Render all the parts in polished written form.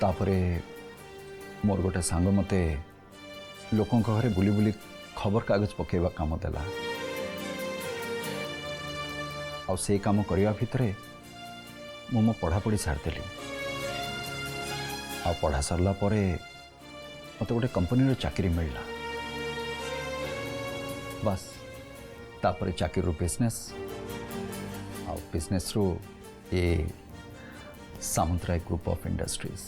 तापरे मोर गोटे सांग मते लोकों घरे बुली बुली खबर कागज पकेवा काम देला आ से काम करने भितर मु मो पढ़ापढ़ी छाड़देली आ पढ़ा सरला परे मते गोटे कंपनी चाकरी मिलला बस तापरे चाकरी रू बिजनेस आ बिजनेस रू ये सामुद्राई ग्रुप ऑफ इंडस्ट्रीज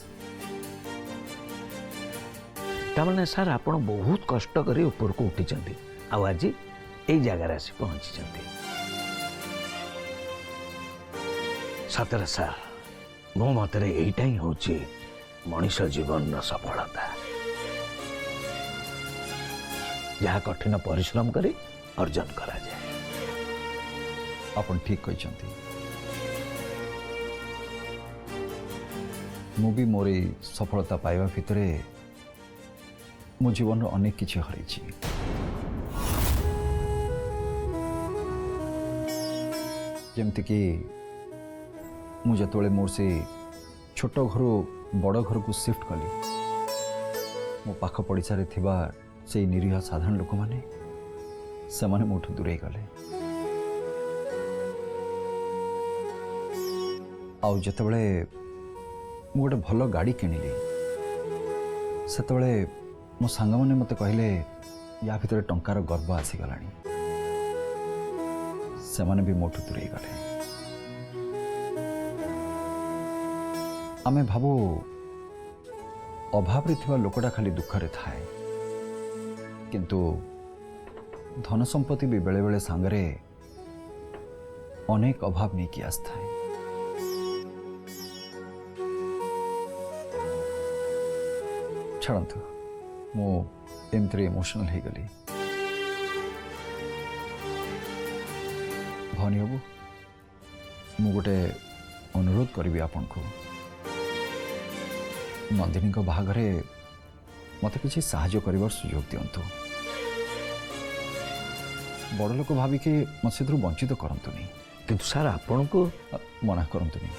तामने सार आपण बहुत कष्ट करी ऊपर को उठी चंदी आज यही जगार आसी पहुंची सतरे सार मो मतरे यहीटा ही हूँ मनीष जीवन सफलता जहाँ कठिन परिश्रम करी अर्जन करा जाए। आपण ठीक कहते मु भी मोर सफलता पाइबा भितर मो जीवन अनेक किछि हरैछि जेमति कि मु जतबेले मोर से छोट घर बड़ घर को शिफ्ट कली मो पाख पड़िशारे थिबा से निरीह साधारण लोक माने से माने मोठु दूरे गले आउ जतबेले मु गोटे भल गाड़ी किनिली सेतबेले मो सांग मैंने मत कहले या भितर टंकार गर्व आसीगलानी से माने भी मोठु दूरे गले आमे भाबो अभाव रे थिबा लोकटा खाली दुखरे थाए किंतु धन संपत्ति भी बेले बेले सांगरे अनेक अभाव नहीं कि आस्थाए छाड़तु मो एमती इमोशनल हो गली भनी बाबू मु गोटे अनुरोध करी आपण को नंदिनी को बाहाघरे मत किसी साहाय्य करिवार सुयोग दिंतु बड़ लोक भाविकी मत से वंचित करतुनी किंतु सार आपण को मना करतुनी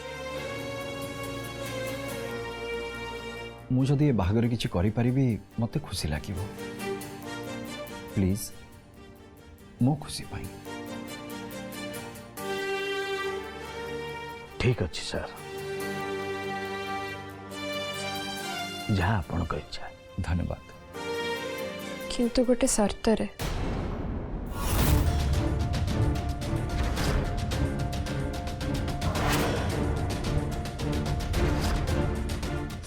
मु जदि ए बाहाघर किछि करि परिबी मते खुशी लागिबो प्लीज मो खुशी पाई ठीक अच्छी सर जहाँ आपण को इच्छा। धन्यवाद किंतु गोटे शर्त रे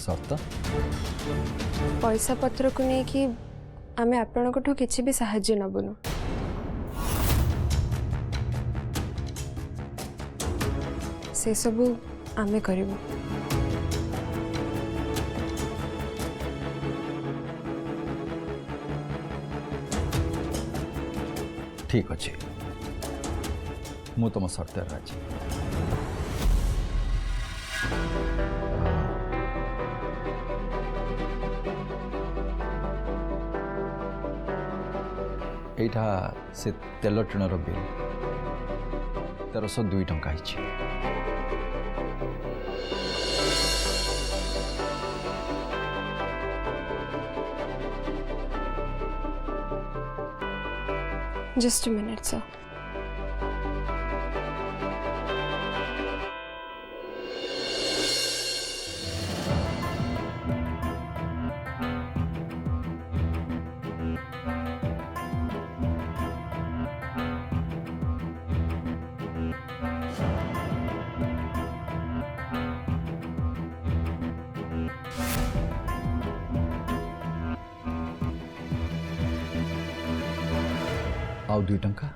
शर्त पैसा पत्र को नहीं कि आमे आपण को किसी भी साहाय्य नबुनु से सबू आमे करिबु ठीक अच्छे मु तुम शर्त राजी एटा से तेल टिणर बिल 1302 टंका है जस्ट अ मिनट सर आउ 2 टंका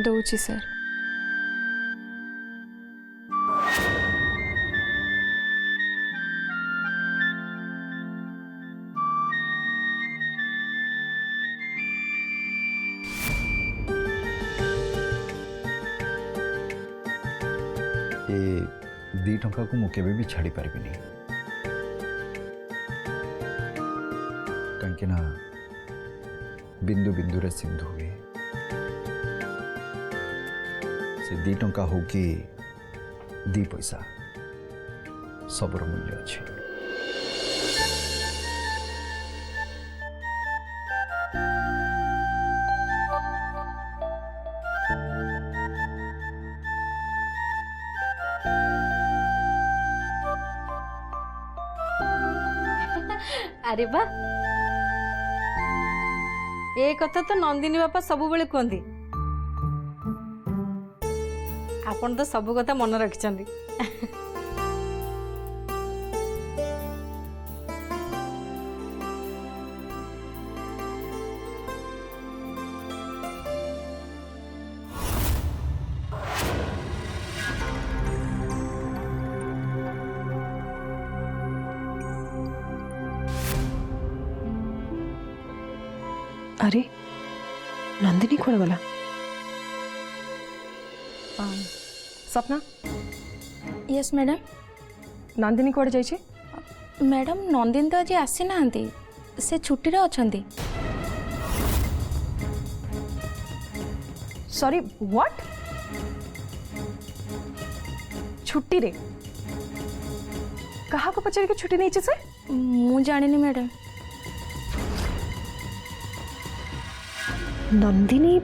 दौची सर ये 2 टंका को मुझे भी छाड़ी पारिबिनी कहीं ना बिंदु बिंदु रे सिंधु हुए से 2 टंका हो कि 2 पैसा सबर मूल्य अच्छे। अरे बा ए कथा तो नंदिनी बापा सब बेले कहती आपन तो सब कथा मन रखिछंती। अरे नंदिनी कौन गला? सपना यस मैडम। नंदिनी कौन जाइए? मैडम नंदिनी तो आज आसी ना से छुट्टी रे अछंती। Sorry what? छुट्टी रे कहा को पचार के छुट्टी नहीं से? मु जानिनी मैडम। नंदिनी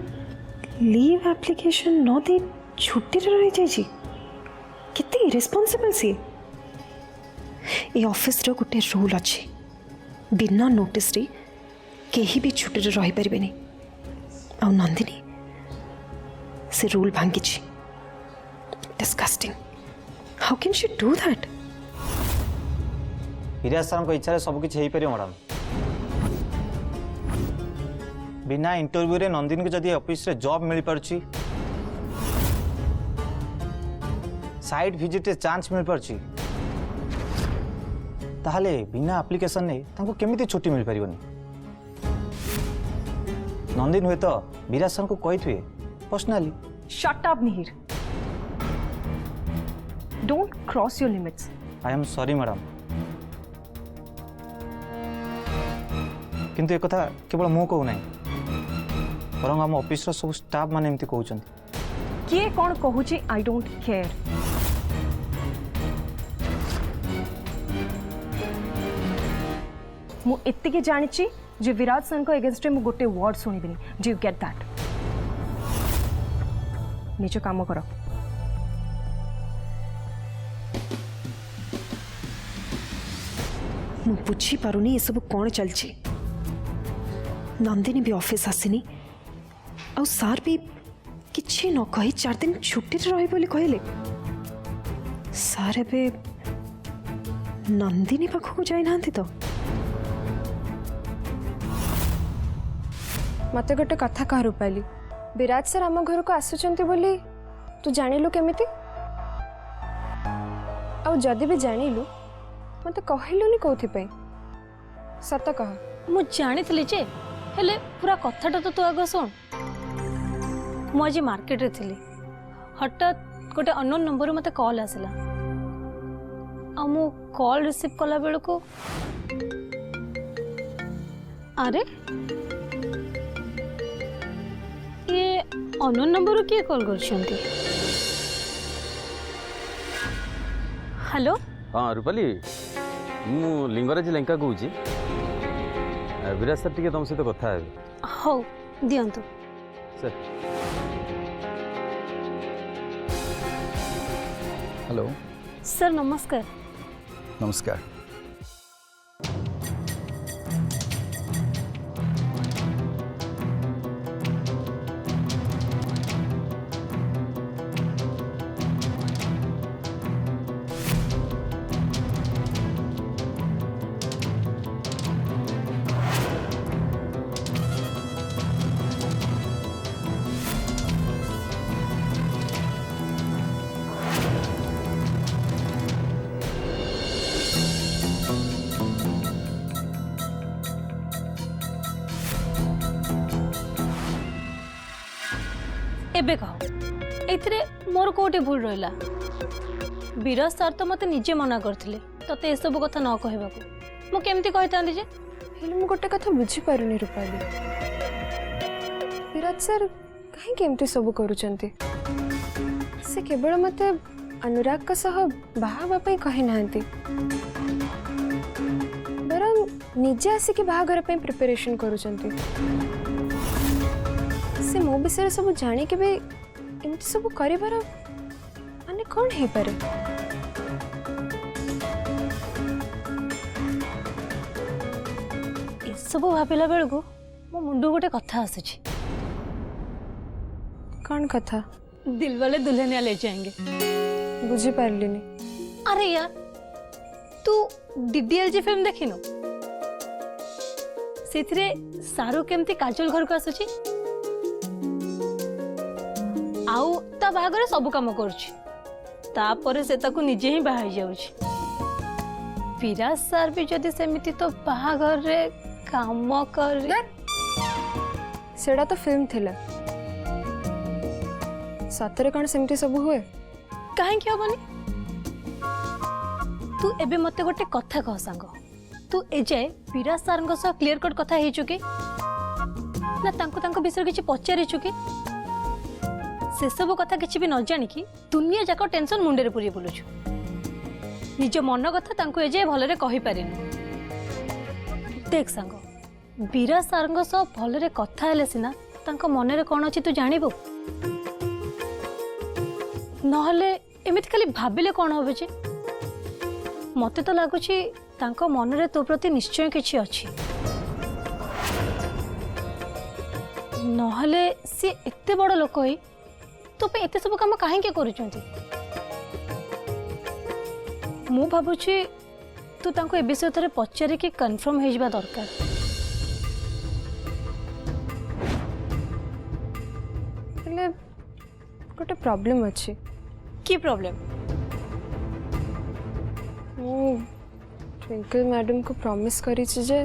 लीव एप्लिकेशन न दे छुट्टी रही जाइए। कितनी इरेस्पॉन्सिबल सी। ये ऑफिस रो गोटे रूल अच्छी, बिना नोटिस रे केही भी छुट्टी रही पारे नहीं। आ नंदिनी से रूल भांगी। Disgusting. How can she do that? Viraj sir इच्छा सब किसी हो पार मैडम। बिना इंटरव्यू रे नंदिनी को जदि ऑफिस रे जॉब मिल पारछि, साइट विजिट रे चांस मिल पारछि, ताहले बिना एप्लिकेशन ने तांको केमिति छुट्टी मिल पारिबनी? नंदिनी हुए तो विराज सर को कहिथुए personally. Shut up Mihir, don't cross your limits. I am sorry madam, किंतु एक कथा केवल मु कहू नहीं, बरं आम ऑफिस रो सब स्टाफ माने एमती कहउछंती। किए कौन कहूची आई डोंट केयर। मु एतिके जानिची जे विराज सर को अगेंस्ट मु गोटे वर्ड सुनिबिनी। Do you get that? निज काम करो। मु बुझी पारुनी ये सब कौन चलछि। नंदिनी भी ऑफिस आसीनी, और सार भी किछि न कही 4 दिन छुट्टी रही बोली कहले। सार एबे नंदिनी पाखक जाई नांती तो। मते गोटे कथा कह रूपाली, विराज सर आम घर को आसुचंती बोली तू जानिलु केमिति? आ जदि भी जानिलु मते कहलुनी कोथि पे? सत कह। मु जानी जे हेले पूरा कथाटा तो तू आग शुण। मु आज मार्केट रे थिली, हठात गोटे अननोन नंबर मते कॉल आसला। आ मु कॉल रिसीव कला बेल को अरे ये अननोन नंबर किए कॉल करछंती? हेलो हाँ रूपाली, मु लिंगराज लेंका कहूँ। विराज सर टी तुम सहित कथा है। हो दियंतु सर। हेलो सर, नमस्कार। नमस्कार। एबे कह एथिरे मोर कोटे भूल रहिला? विराज सर तो मते निजे मना करथिले तते ए सब कथा न कहबाकू। मु केमती कहितांदी जे? हेले मु गोटे कथा बुझी पारुनी रूपाली, विराज सर कहीं केमती सब करूचंती? से केवल मते अनुराग का सह बाहा ପାଇଁ कहि नांती बरं निजे आसिक बाहाघर ପାଇଁ प्रिपरेशन करूचंती से मो विषय सब जाने के भी एमती सब करिबार माने कौन हे पारे सब भाविला बेलू मो मुंड गोटे कथा आसुची कौन कथा दिल वाले दुल्हनिया ले जाएंगे बुझी पारलिनी अरे यार तू डीडीएलजे फिल्म देखिनु सेथिरे शाहरुख केमती काजल घर को आसुची आउ ता बाहागरे सब काम करूची तापरे से ताकू निजे ही बाहा जाउची विराज सर भी जदि सेमिति तो बाहाघर रे काम कर सेड़ा तो फिल्म थिला सतरे कौन सेमती सब हुए कहीं हबनी तू एबे मते गोटे कथा कह सांग तू एजाए विराज सर सह क्लियर कट कथा हे चुकी ना तांको विषय किछि पचारि चुकी से सब कथा किछि भी न जानि कि दुनिया जाक टेंशन मुंडे रे पुरी बोलुछु निज मन कथा तांको एजाए भलरे कहि पारिनु देख सांग विराज सर सह भलरे कथा हेले सिना तांको मन रे कोन अछि तू जानिबो नहले एमिति खाली भाबिले कौन हो जे मते तो लगुच तांको मन रे तो प्रति निश्चय किछि अछि नहले सी एते बड़ लोक होई तो पे एते सब काम काहे के करूचंती मु भाबुछि तू तांको ए विषय थरे पचारि कि कंफर्म हे जिबा दरकार हेले गोटे प्रॉब्लम अछि की प्रॉब्लम ट्विंकल मैडम को प्रॉमिस करी जे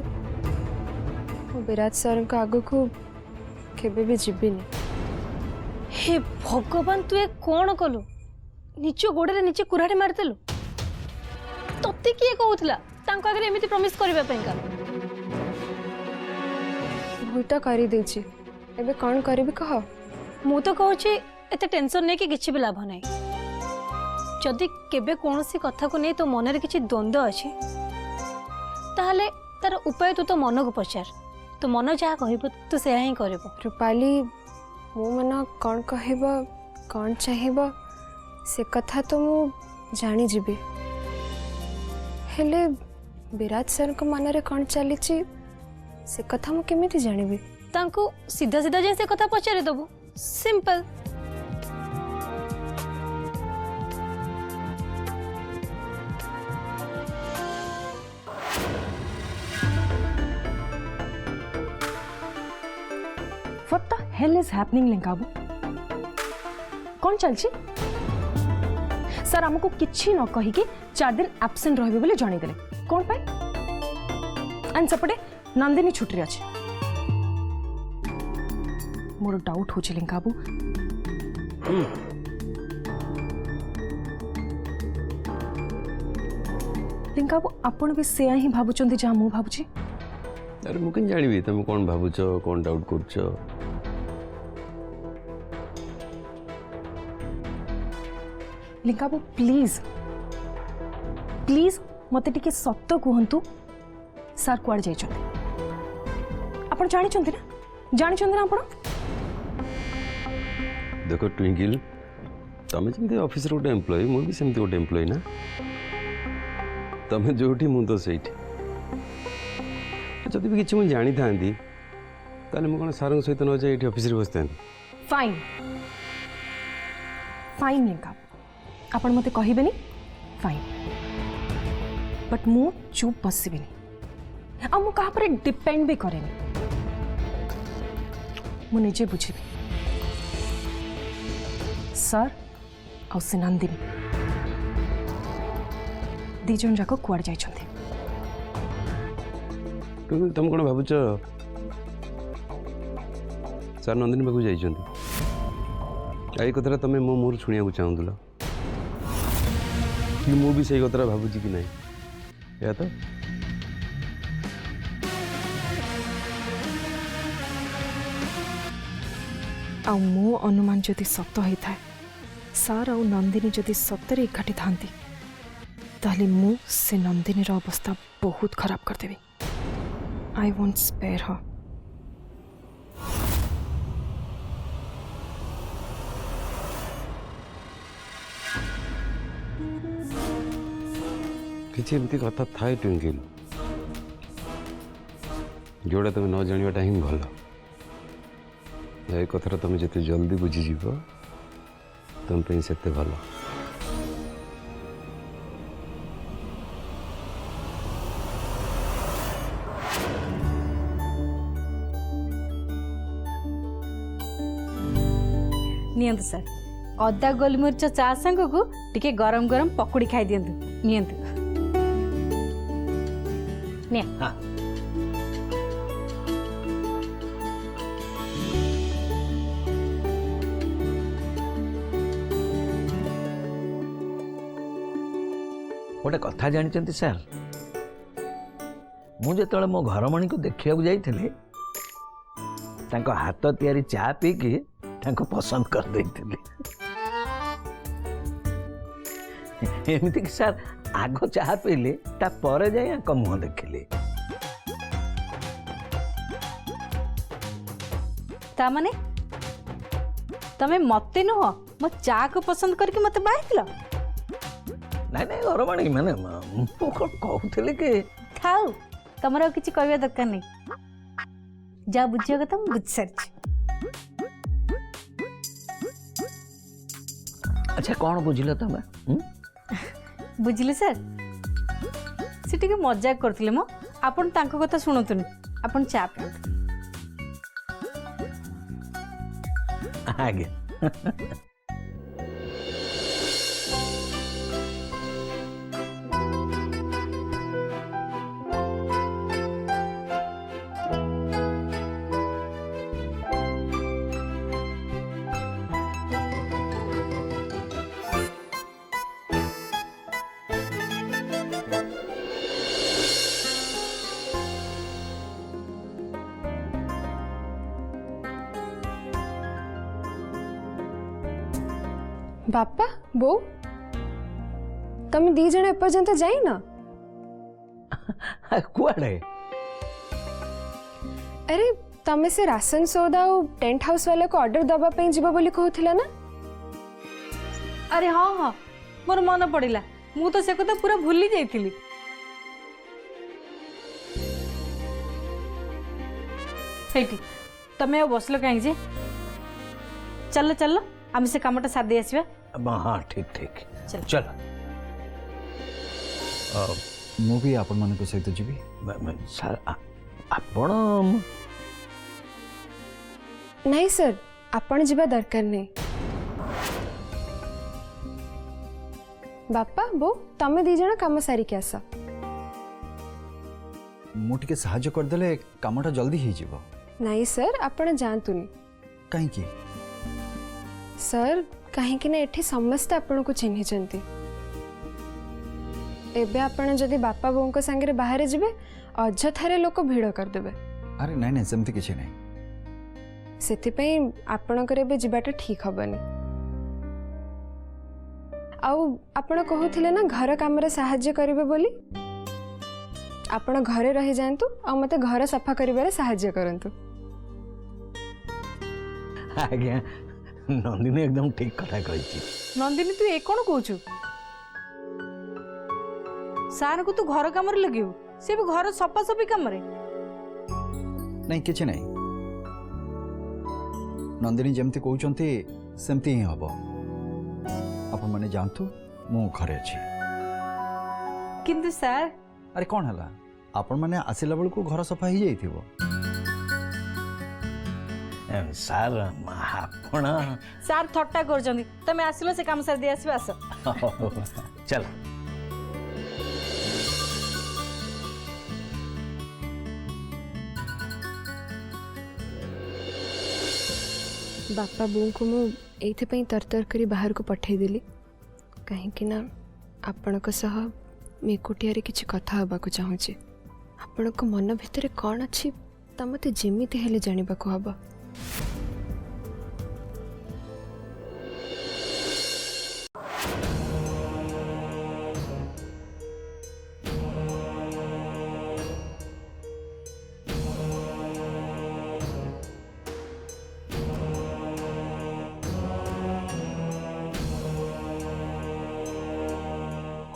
विराज सर का आगो को केबे भी जीविनी हे भगवान तू ए कौन कलु निज गोड़े नीचे कुराड़ी मारदेलु तते किए कहूला तांको आगे एमिति प्रॉमिस करबा पेंका भूलटा करी देछि एबे कौन करबी कह मु तो कहूची एते टेंशन नहीं कि किछि भी लाभ नहीं जदि केबे कोनोसी कथा को नहीं तो मन रे किछि द्वंद्व अछि ताहले तार उपाय तू तो मन को पचार तो मन जहा कहबो तू से ही करबो रूपाली मो मन कौन कहबो कौन चाहिबो से कथा तो मु जानी जीबी हेले विराज सर को मन रे कौन चली से कथा मु केमिति जानिबी तांको सीधा सीधा जे से कथा पचारे दबो simple What the hell is happening, लिंकाबू? कौन चलची? सर हमको किछि न कहि कि 4 दिन एब्सेंट रहबे बोले जणी देले कौन पाए एंड सपटे नंदिनी छुट्टी अछि मोर डाउट हो लिंकाबू लिंकाबू आपण भी सेया ही भाबुचंती जहा मु भाबुची अरे मु केन जानिबी तुम कौन भाबुछ कौन डाउट करछ लिंकाबू प्लीज प्लीज मते टिके सत्य कहंतु सर कुआड जाइछन आपण जानिछंती ना आपण देखो ट्विंकल तुम जमी ऑफिस गोटे एम्प्लॉय मु भी सेमती गोटे एम्प्लॉय ना तुम जोटी मु तो सही जदि भी किसी मुझे जानी था ताले मु कौन सार सहित न जाए ये ऑफिस बसता फाइन फाइन लिंका आपण मते कहबेनी फाइन बट मु चुप बसबिनी आ मु कहा पर डिपेंड भी करेनी मु निजे बुझिबी सर आ से नंदिनी दी जन जाक कुआड जाइछंती तुम कौन भावुच सर नंदिनी पाक जाइए कथा तुम मो मुहर शुणा चाहूल मु भी सही कथा भावुची कि नहीं या तो आ मो अनुमान जदि सत होता है सार आउ नंदिनी जदि सतरे एकाठी थांती ताहले मु से नंदिनी रो अवस्था बहुत खराब कर देबी। आई वोंट स्पेयर हर। किसी एमती कथा थाए ट्विंकिल जोड़ा तुम न जानाटा ही भल। ये कथा तुम जिते जल्दी बुझीज तुम से भल। नियंतु सर अदा गोलमरीच चा सांग को टिके गरम गरम पकोड़ी खाई दियंतु नियंतु निया हाँ गोटे कथा जानी सार मु जो मो घरमणी को देखा जाइए हाथ तैयारी चा पीकी पसंद कर देइथिले। एमती कि सार आग चाह पीले तापर जाए मुह देखिले। ता माने तमे मते नुह मो चा को पसंद करके मते बाहितलो। नहीं नहीं घरमणी माने मु कहूली कि थाउ तमरा किछि कहबा दरकार नहीं जा बुझिया କଥା ମୁଁ ବୁଝି ସାରିଛି। अच्छा कौन बुझिल तमे? बुझिले सर से टिके मजाक करथिले मो आपण तांको କଥା सुनतुनी आपण चा पियंतु। आगे बापा बो तमे दी जण एपर्यंत जाई ना? कुआड़े? अरे तमे से राशन सौदा और टेंट हाउस वाले को ऑर्डर दबा पे जीवा बोली कहउथिला ना? अरे हाँ हाँ मोर मन पड़िला मु तो से କଥା पूरा भूली जाइथिली। सेठी तमे बसलो काहे जे चलो चलो आम से कामटा साथ दे आसीबा। हाँ ठीक ठीक चल चल मु भी आपण मान सहित जीवी सर आपण नहीं सर आपण जीवा दरकार नहीं। बापा बो तमे दी जण काम सारी के आसा। मु टिके सहाय्य कर देले कामटा जल्दी ही जीवो। नहीं सर आपण जानतुनी काहे की सर कहीं कि ना एठी समस्त आपण को चिन्हि चंती। एबे आपण जदी बापा बों को संगे बाहर जिबे अजथारे लोक भीड़ कर देबे। अरे नहीं नहीं सेमती किछि नहीं। सेति पई आपण करे बे जिबाटा ठीक हबनी। आउ आपण कहउथिले ना घर काम रे सहाय्य करिवे बोली आपण घरे रहि जानतु आ मते घर सफा करिबारे सहाय्य करंतु। आज्ञा नंदिनी एकदम ठीक कथा कही। नंदिनी तू ए कोन कहूछु? सार को तू घर काम रे लगियो से भी घर सफा सफी काम रे नहीं किछि नहीं। नंदिनी जेमती कहउचंती सेमती ही हबो। आपण माने जानतु मु घरे अछि। किंतु सर अरे कौन हला आपण माने आसिला बेल को घर सफा ही जाइथिबो। सार आपण सार थट्टा करछंदी तमे आसिलो से काम सार दे आसीबा आस। चल बापा बों को मु एथे पई तरतर करी बाहर को पठै देली कहीं कि ना आपण को सह मेकुटिया रे किछि कथा हबा को चाहू छी। आपण को मन भितरे कोन अछि त मते जेमिति हेले जानिबा को हबा।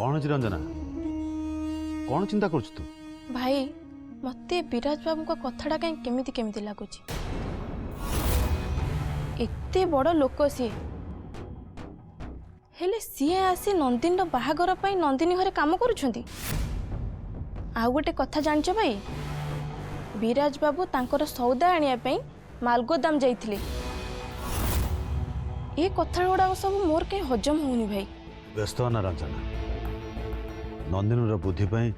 କ'ଣ ଅଛି ରଞ୍ଜନା କ'ଣ ଚିନ୍ତା କରୁଛୁ ତୁ? ଭାଇ ମତେ ବିରାଜ ବାବୁଙ୍କ କଥାଟା କାହିଁ କେମିତି କେମିତି ଲାଗୁଛି। ଏତେ ବଡ଼ ଲୋକ ସିଏ, ହେଲେ ସିଏ ଆସି ନନ୍ଦିନୀର ବାହାଘର ପାଇଁ ନନ୍ଦିନୀ ଘରେ କାମ କରୁଛନ୍ତି। ଆଉ ଗୋଟେ କଥା ଜାଣିଛ ଭାଇ, ବିରାଜ ବାବୁ ତାଙ୍କର ସଉଦା ଆଣିବା ପାଇଁ ମାଲଗୋଦାମ ଯାଇଥିଲେ। ଏ କଥା ଗୁଡ଼ାକ ସବୁ ମୋର କାହିଁ ହଜମ ହଉନି ଭାଇ। ବ୍ୟସ୍ତ ନା ରଞ୍ଜନା, ନନ୍ଦିନୀର ବୁଦ୍ଧି ପାଇଁ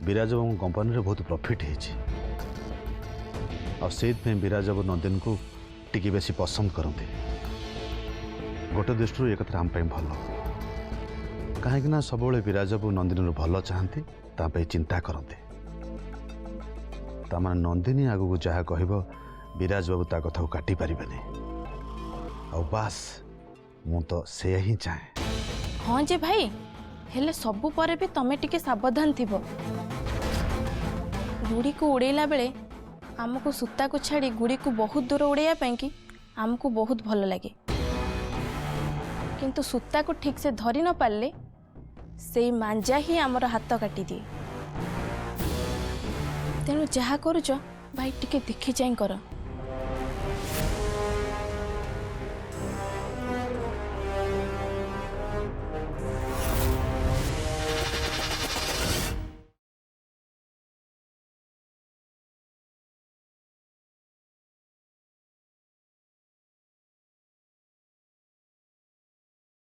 ବିରାଜ ବାବୁ କମ୍ପାନୀରେ ବହୁତ ପ୍ରଫିଟ୍ ହେଇଛି। ଆଉ ସେଇଥିପାଇଁ ବିରାଜ ବାବୁ ନନ୍ଦିନୀକୁ ଟିକେ ବେଶୀ ପସନ୍ଦ କରନ୍ତି। ଗୋଟେ ଦୃଷ୍ଟିରୁ ଏ କଥାଟା ଆମ ପାଇଁ ଭଲ, କାହିଁକି ନା ସବୁବେଳେ ବିରାଜ ବାବୁ ନନ୍ଦିନୀର ଭଲ ଚାହାନ୍ତି, ତା ପାଇଁ ଚିନ୍ତା କରନ୍ତି। ତାମାନେ ନନ୍ଦିନୀ ଆଗକୁ ଯାହା କହିବ ବିରାଜ ବାବୁ ତା କଥାକୁ କାଟି ପାରିବେନି। ଆଉ ବାସ୍ ମୁଁ ତ ସେୟା ହିଁ ଚାହେଁ। ହଁ ଯେ ଭାଇ, ହେଲେ ସବୁ ପରେ ବି ତମେ ଟିକେ ସାବଧାନ ଥିବ। ଗୁଡ଼ିକୁ ଉଡ଼େଇଲା ବେଳେ ଆମକୁ ସୂତାକୁ ଛାଡ଼ି ଗୁଡ଼ିକୁ ବହୁତ ଦୂର ଉଡ଼େଇବା ପାଇଁ କି ଆମକୁ ବହୁତ ଭଲ ଲାଗେ, କିନ୍ତୁ ସୂତାକୁ ଠିକ୍ ସେ ଧରି ନ ପାରିଲେ ସେଇ ମାଞ୍ଜା ହିଁ ଆମର ହାତ କାଟିଦିଏ। ତେଣୁ ଯାହା କରୁଛ ଭାଇ ଟିକେ ଦେଖି ଚାହିଁ କର।